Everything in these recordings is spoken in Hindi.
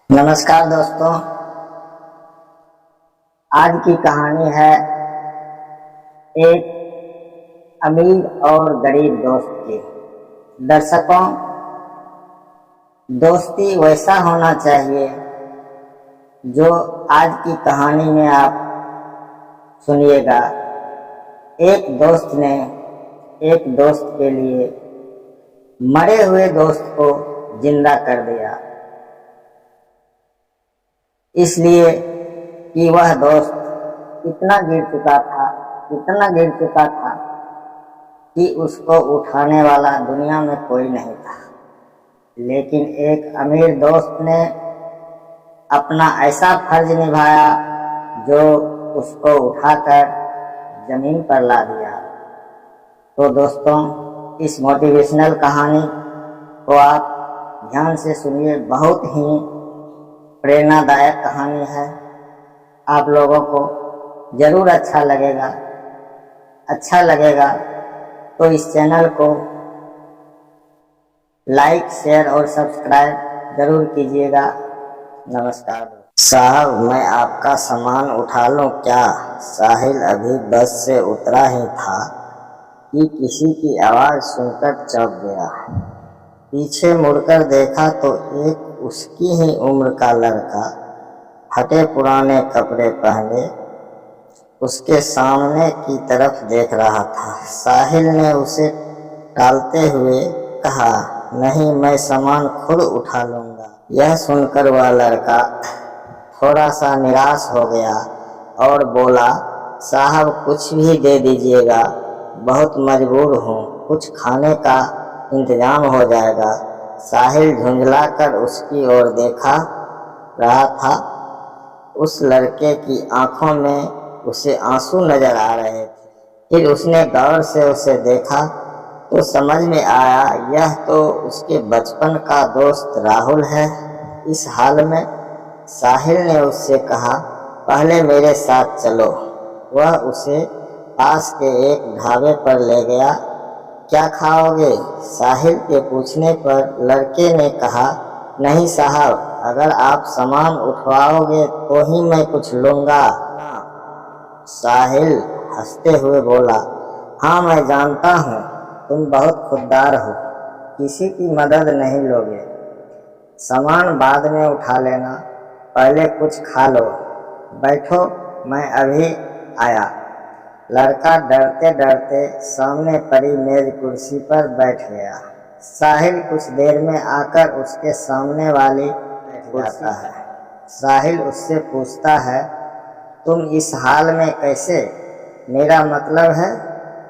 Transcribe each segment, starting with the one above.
नमस्कार दोस्तों। आज की कहानी है एक अमीर और गरीब दोस्त की। दर्शकों, दोस्ती वैसा होना चाहिए जो आज की कहानी में आप सुनिएगा। एक दोस्त ने एक दोस्त के लिए मरे हुए दोस्त को जिंदा कर दिया, इसलिए कि वह दोस्त इतना गिर चुका था कि उसको उठाने वाला दुनिया में कोई नहीं था। लेकिन एक अमीर दोस्त ने अपना ऐसा फर्ज निभाया जो उसको उठाकर जमीन पर ला दिया। तो दोस्तों, इस मोटिवेशनल कहानी को आप ध्यान से सुनिए। बहुत ही प्रेरणादायक कहानी है। आप लोगों को जरूर अच्छा लगेगा तो इस चैनल को लाइक, शेयर और सब्सक्राइब जरूर कीजिएगा। नमस्कार। साहब, मैं आपका सामान उठा लूं क्या? साहिल अभी बस से उतरा ही था कि किसी की आवाज़ सुनकर चौंक गया। पीछे मुड़कर देखा तो एक उसकी ही उम्र का लड़का फटे पुराने कपड़े पहने उसके सामने की तरफ देख रहा था। साहिल ने उसे टालते हुए कहा, नहीं, मैं सामान खुद उठा लूँगा। यह सुनकर वह लड़का थोड़ा सा निराश हो गया और बोला, साहब कुछ भी दे दीजिएगा, बहुत मजबूर हूँ, कुछ खाने का इंतजाम हो जाएगा। साहिल झुंझलाकर उसकी ओर देखा रहा था। उस लड़के की आंखों में उसे आंसू नजर आ रहे थे। फिर उसने गौर से उसे देखा तो समझ में आया यह तो उसके बचपन का दोस्त राहुल है। इस हाल में साहिल ने उससे कहा, पहले मेरे साथ चलो। वह उसे पास के एक ढाबे पर ले गया। क्या खाओगे? साहिल के पूछने पर लड़के ने कहा, नहीं साहब, अगर आप सामान उठवाओगे तो ही मैं कुछ लूँगा। साहिल हंसते हुए बोला, हाँ मैं जानता हूँ तुम बहुत खुददार हो, किसी की मदद नहीं लोगे। सामान बाद में उठा लेना, पहले कुछ खा लो। बैठो, मैं अभी आया। लड़का डरते डरते सामने पड़ी मेज कुर्सी पर बैठ गया। साहिल कुछ देर में आकर उसके सामने वाली बैठ जाता है। साहिल उससे पूछता है, तुम इस हाल में कैसे? मेरा मतलब है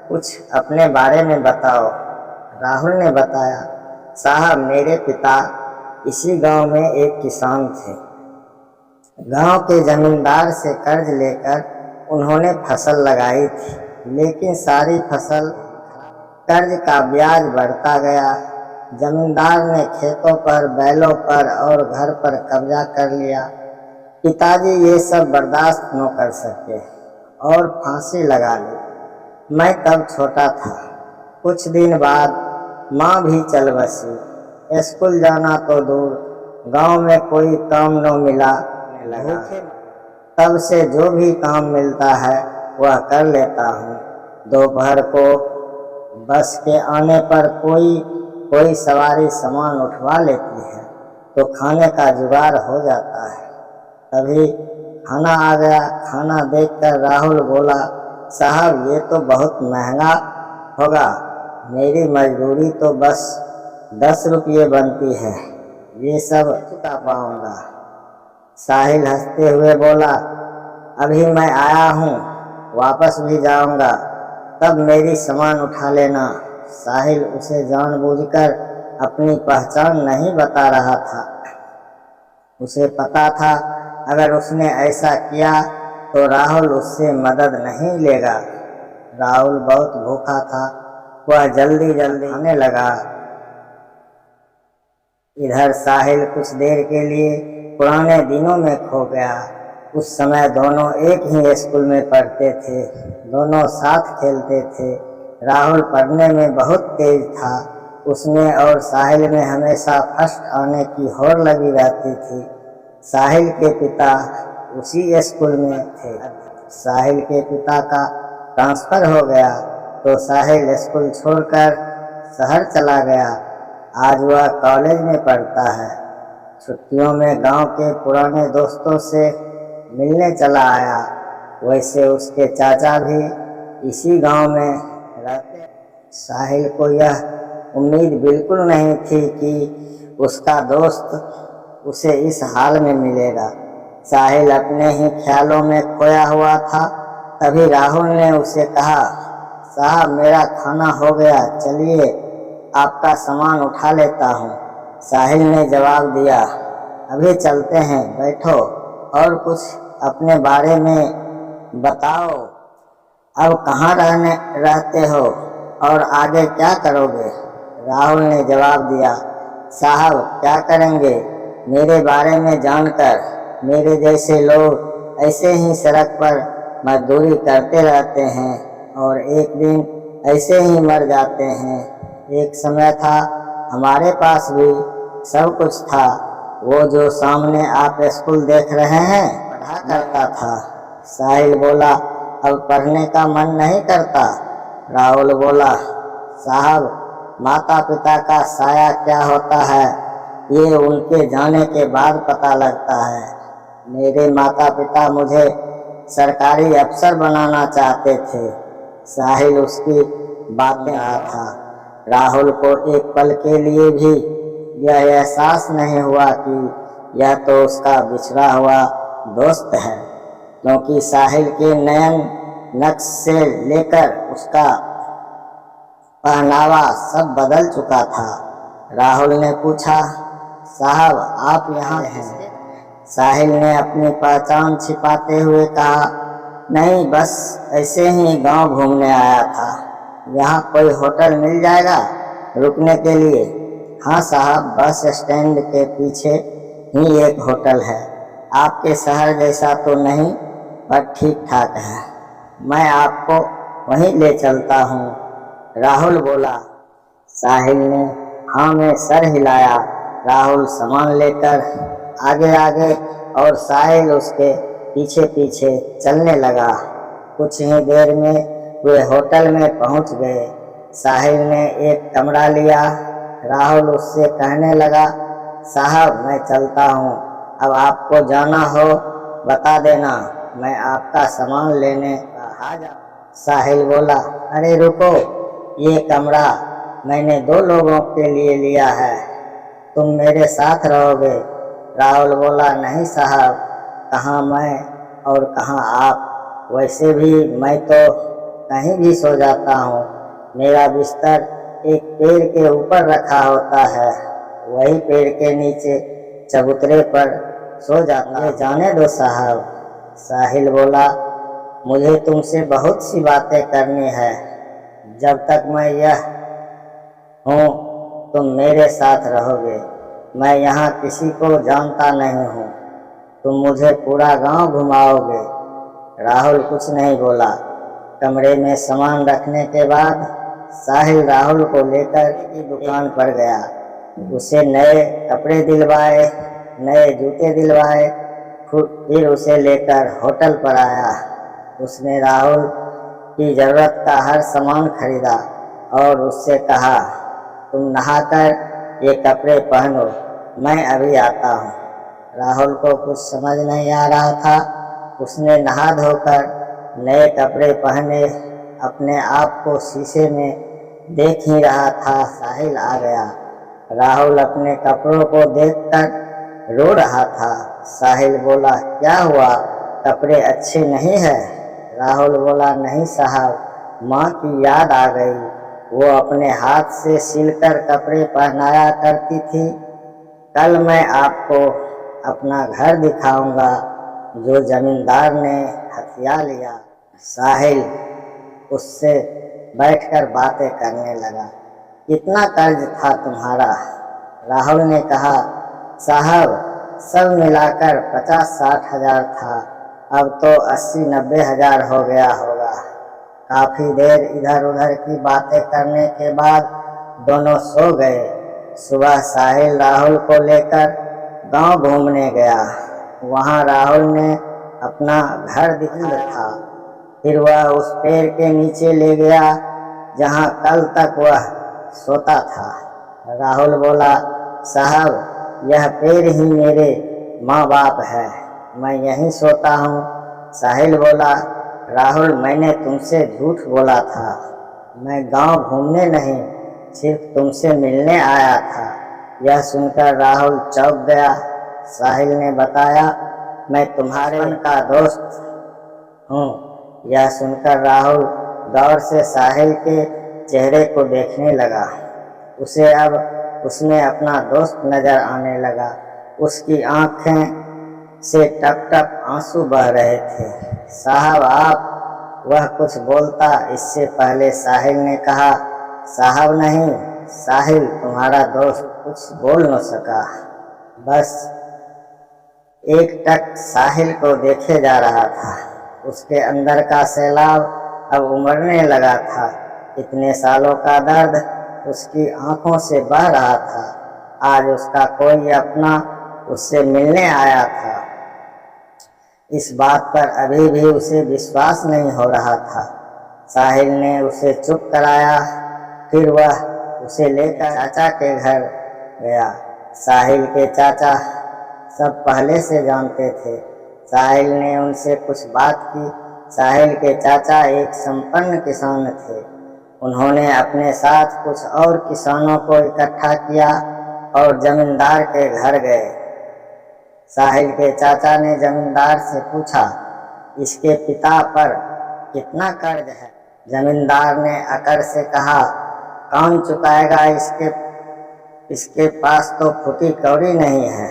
कुछ अपने बारे में बताओ। राहुल ने बताया, साहब मेरे पिता इसी गांव में एक किसान थे। गांव के जमींदार से कर्ज लेकर उन्होंने फसल लगाई थी, लेकिन सारी फसल कर्ज का ब्याज बढ़ता गया। जमींदार ने खेतों पर, बैलों पर और घर पर कब्जा कर लिया। पिताजी ये सब बर्दाश्त न कर सके और फांसी लगा ली। मैं तब छोटा था। कुछ दिन बाद माँ भी चल बसी। स्कूल जाना तो दूर, गांव में कोई काम न मिला। तब से जो भी काम मिलता है वह कर लेता हूँ। दोपहर को बस के आने पर कोई सवारी सामान उठवा लेती है तो खाने का जुगाड़ हो जाता है। तभी खाना आ गया। खाना देखकर राहुल बोला, साहब ये तो बहुत महंगा होगा, मेरी मजदूरी तो बस 10 रुपये बनती है, ये सब चुका पाऊंगा। साहिल हंसते हुए बोला, अभी मैं आया हूँ, वापस भी जाऊंगा, तब मेरी सामान उठा लेना। साहिल उसे जानबूझकर अपनी पहचान नहीं बता रहा था। उसे पता था अगर उसने ऐसा किया तो राहुल उससे मदद नहीं लेगा। राहुल बहुत भूखा था, वह जल्दी खाने लगा। इधर साहिल कुछ देर के लिए पुराने दिनों में खो गया। उस समय दोनों एक ही स्कूल में पढ़ते थे, दोनों साथ खेलते थे। राहुल पढ़ने में बहुत तेज था, उसमें और साहिल में हमेशा फर्स्ट आने की होड़ लगी रहती थी। साहिल के पिता उसी स्कूल में थे। साहिल के पिता का ट्रांसफर हो गया तो साहिल स्कूल छोड़कर शहर चला गया। आज वह कॉलेज में पढ़ता है। छुट्टियों में गांव के पुराने दोस्तों से मिलने चला आया। वैसे उसके चाचा भी इसी गांव में रहते। साहिल को यह उम्मीद बिल्कुल नहीं थी कि उसका दोस्त उसे इस हाल में मिलेगा। साहिल अपने ही ख्यालों में खोया हुआ था। तभी राहुल ने उसे कहा, साहब मेरा खाना हो गया, चलिए आपका सामान उठा लेता हूँ। साहिल ने जवाब दिया, अभी चलते हैं, बैठो और कुछ अपने बारे में बताओ। अब कहाँ रहते हो और आगे क्या करोगे? राहुल ने जवाब दिया, साहब क्या करेंगे, मेरे बारे में जानकर मेरे जैसे लोग ऐसे ही सड़क पर मजदूरी करते रहते हैं और एक दिन ऐसे ही मर जाते हैं। एक समय था हमारे पास भी सब कुछ था। वो जो सामने आप स्कूल देख रहे हैं पढ़ा करता था। साहिल बोला, अब पढ़ने का मन नहीं करता? राहुल बोला, साहब माता पिता का साया क्या होता है ये उनके जाने के बाद पता लगता है। मेरे माता पिता मुझे सरकारी अफसर बनाना चाहते थे। साहिल उसकी बातें आ था। राहुल को एक पल के लिए भी यह एहसास नहीं हुआ कि यह तो उसका बिछड़ा हुआ दोस्त है, क्योंकि साहिल के नयन नक्श से लेकर उसका पहनावा सब बदल चुका था। राहुल ने पूछा, साहब आप यहाँ हैं? साहिल ने अपनी पहचान छिपाते हुए कहा, नहीं बस ऐसे ही गांव घूमने आया था। यहाँ कोई होटल मिल जाएगा रुकने के लिए? हाँ साहब, बस स्टैंड के पीछे ही एक होटल है। आपके शहर जैसा तो नहीं पर ठीक ठाक है, मैं आपको वहीं ले चलता हूँ, राहुल बोला। साहिल ने हाँ में सर हिलाया। राहुल सामान लेकर आगे आगे और साहिल उसके पीछे पीछे चलने लगा। कुछ ही देर में वे होटल में पहुंच गए। साहिल ने एक कमरा लिया। राहुल उससे कहने लगा, साहब मैं चलता हूँ, अब आपको जाना हो बता देना, मैं आपका सामान लेने आ जा। साहिल बोला, अरे रुको, ये कमरा मैंने 2 लोगों के लिए लिया है, तुम मेरे साथ रहोगे? राहुल बोला, नहीं साहब, कहाँ मैं और कहाँ आप, वैसे भी मैं तो कहीं भी सो जाता हूँ। मेरा बिस्तर एक पेड़ के ऊपर रखा होता है, वही पेड़ के नीचे चबूतरे पर सो जाता है, जाने दो साहब। साहिल बोला, मुझे तुमसे बहुत सी बातें करनी है, जब तक मैं यह हूँ तुम मेरे साथ रहोगे। मैं यहाँ किसी को जानता नहीं हूँ, तुम मुझे पूरा गांव घुमाओगे। राहुल कुछ नहीं बोला। कमरे में सामान रखने के बाद साहिल राहुल को लेकर की दुकान पर गया। उसे नए कपड़े दिलवाए, नए जूते दिलवाए, फिर उसे लेकर होटल पर आया। उसने राहुल की जरूरत का हर सामान खरीदा और उससे कहा, तुम नहाकर ये कपड़े पहनो, मैं अभी आता हूँ। राहुल को कुछ समझ नहीं आ रहा था। उसने नहा धोकर नए कपड़े पहने, अपने आप को शीशे में देख ही रहा था। साहिल आ गया। राहुल अपने कपड़ों को देखकर रो रहा था। साहिल बोला, क्या हुआ, कपड़े अच्छे नहीं है? राहुल बोला, नहीं साहब, माँ की याद आ गई, वो अपने हाथ से सिलकर कपड़े पहनाया करती थी। कल मैं आपको अपना घर दिखाऊंगा जो जमींदार ने हथिया लिया। साहिल उससे बैठकर बातें करने लगा। कितना कर्ज था तुम्हारा? राहुल ने कहा, साहब सब मिलाकर 50-60 हजार था, अब तो 80-90 हजार हो गया होगा। काफी देर इधर उधर की बातें करने के बाद दोनों सो गए। सुबह साहिल राहुल को लेकर गांव घूमने गया। वहाँ राहुल ने अपना घर दिखाया था। फिर वह उस पेड़ के नीचे ले गया जहाँ कल तक वह सोता था। राहुल बोला, साहब यह पेड़ ही मेरे माँ बाप है, मैं यहीं सोता हूँ। साहिल बोला, राहुल मैंने तुमसे झूठ बोला था, मैं गांव घूमने नहीं सिर्फ तुमसे मिलने आया था। यह सुनकर राहुल चौंक गया। साहिल ने बताया, मैं तुम्हारे का दोस्त हूँ। यह सुनकर राहुल गौर से साहिल के चेहरे को देखने लगा। उसे अब उसमें अपना दोस्त नजर आने लगा। उसकी आंखें से टप टप आंसू बह रहे थे। साहब आप, वह कुछ बोलता इससे पहले साहिल ने कहा, साहब नहीं, साहिल तुम्हारा दोस्त। कुछ बोल न सका, बस एकटक साहिल को देखे जा रहा था। उसके अंदर का सैलाब अब उमड़ने लगा था। इतने सालों का दर्द उसकी आंखों से बह रहा था। आज उसका कोई अपना उससे मिलने आया था। इस बात पर अभी भी उसे विश्वास नहीं हो रहा था। साहिल ने उसे चुप कराया। फिर वह उसे लेकर चाचा के घर गया। साहिल के चाचा सब पहले से जानते थे। साहिल ने उनसे कुछ बात की। साहिल के चाचा एक संपन्न किसान थे। उन्होंने अपने साथ कुछ और किसानों को इकट्ठा किया और जमींदार के घर गए। साहिल के चाचा ने जमींदार से पूछा, इसके पिता पर कितना कर्ज है? जमींदार ने अकड़ से कहा, कौन चुकाएगा? इसके पास तो फूटी कौड़ी नहीं है,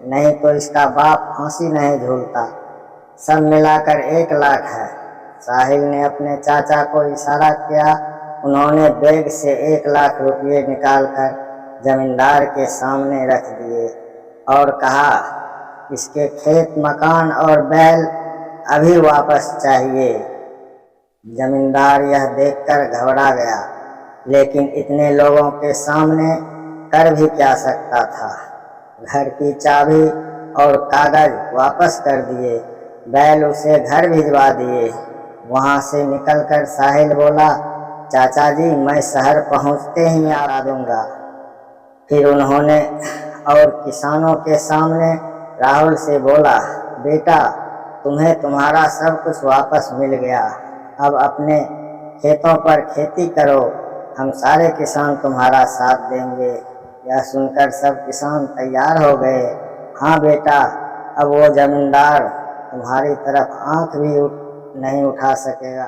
नहीं तो इसका बाप फांसी नहीं झूलता। सब मिलाकर 1 लाख है। साहिल ने अपने चाचा को इशारा किया। उन्होंने बैग से 1 लाख रुपये निकालकर जमींदार के सामने रख दिए और कहा, इसके खेत, मकान और बैल अभी वापस चाहिए। जमींदार यह देखकर घबरा गया, लेकिन इतने लोगों के सामने कर भी क्या सकता था। घर की चाबी और कागज वापस कर दिए, बैल उसे घर भिजवा दिए। वहां से निकलकर साहिल बोला, चाचा जी मैं शहर पहुंचते ही आ दूंगा। फिर उन्होंने और किसानों के सामने राहुल से बोला, बेटा तुम्हें तुम्हारा सब कुछ वापस मिल गया, अब अपने खेतों पर खेती करो, हम सारे किसान तुम्हारा साथ देंगे। यह सुनकर सब किसान तैयार हो गए। हाँ बेटा, अब वो जमींदार तुम्हारी तरफ आंख भी नहीं उठा सकेगा।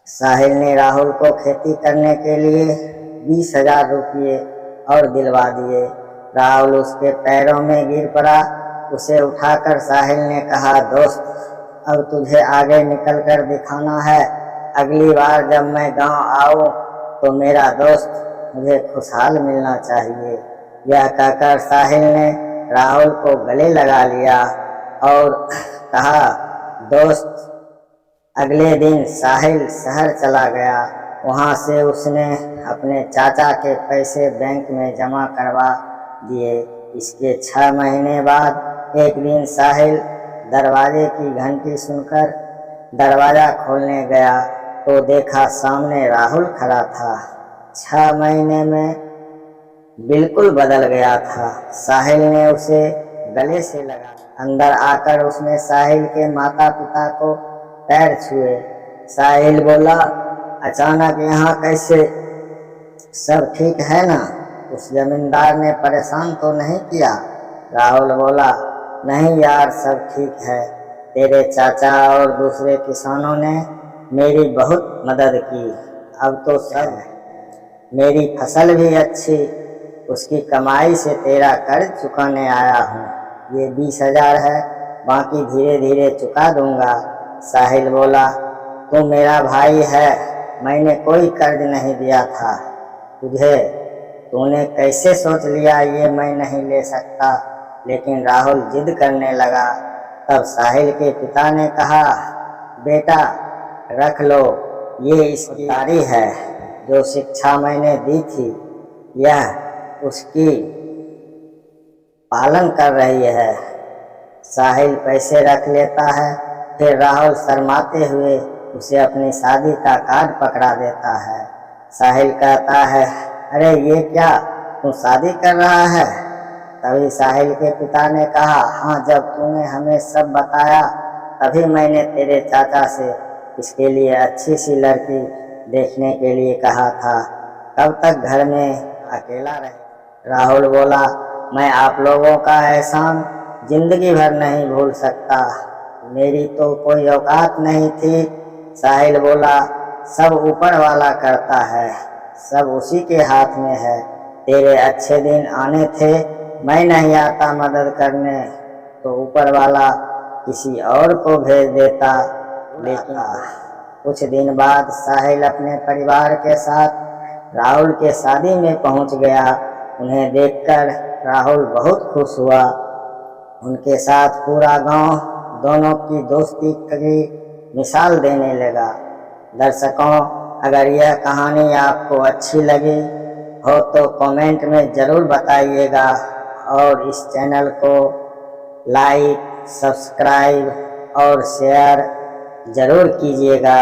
साहिल ने राहुल को खेती करने के लिए 20,000 रुपये और दिलवा दिए। राहुल उसके पैरों में गिर पड़ा। उसे उठाकर साहिल ने कहा, दोस्त अब तुझे आगे निकल कर दिखाना है। अगली बार जब मैं गांव आऊं तो मेरा दोस्त मुझे खुशहाल मिलना चाहिए। यह कहकर साहिल ने राहुल को गले लगा लिया और कहा, दोस्त। अगले दिन साहिल शहर चला गया। वहां से उसने अपने चाचा के पैसे बैंक में जमा करवा दिए। इसके 6 महीने बाद एक दिन साहिल दरवाजे की घंटी सुनकर दरवाजा खोलने गया तो देखा सामने राहुल खड़ा था। 6 महीने में बिल्कुल बदल गया था। साहिल ने उसे गले से लगा। अंदर आकर उसने साहिल के माता पिता को पैर छुए। साहिल बोला, अचानक यहाँ कैसे? सब ठीक है ना? उस जमींदार ने परेशान तो नहीं किया? राहुल बोला, नहीं यार, सब ठीक है। तेरे चाचा और दूसरे किसानों ने मेरी बहुत मदद की। अब तो सब मेरी फसल भी अच्छी, उसकी कमाई से तेरा कर्ज चुकाने आया हूँ। ये 20,000 है, बाकी धीरे धीरे चुका दूंगा। साहिल बोला, तू मेरा भाई है, मैंने कोई कर्ज नहीं दिया था तुझे। तूने कैसे सोच लिया ये मैं नहीं ले सकता? लेकिन राहुल जिद करने लगा। तब साहिल के पिता ने कहा, बेटा रख लो, ये इसकी तारी है जो शिक्षा मैंने दी थी, यह उसकी पालन कर रही है। साहिल पैसे रख लेता है। फिर राहुल शर्माते हुए उसे अपनी शादी का कार्ड पकड़ा देता है। साहिल कहता है, अरे ये क्या, तू शादी कर रहा है? तभी साहिल के पिता ने कहा, हाँ, जब तूने हमें सब बताया तभी मैंने तेरे चाचा से इसके लिए अच्छी सी लड़की देखने के लिए कहा था। कब तक घर में अकेला रहे? राहुल बोला, मैं आप लोगों का एहसान जिंदगी भर नहीं भूल सकता। मेरी तो कोई औकात नहीं थी। साहिल बोला, सब ऊपर वाला करता है, सब उसी के हाथ में है। तेरे अच्छे दिन आने थे, मैं नहीं आता मदद करने तो ऊपर वाला किसी और को भेज देता। लेकिन कुछ दिन बाद साहिल अपने परिवार के साथ राहुल के शादी में पहुंच गया। उन्हें देखकर राहुल बहुत खुश हुआ। उनके साथ पूरा गांव दोनों की दोस्ती की मिसाल देने लगा। दर्शकों, अगर यह कहानी आपको अच्छी लगी हो तो कमेंट में ज़रूर बताइएगा और इस चैनल को लाइक, सब्सक्राइब और शेयर ज़रूर कीजिएगा।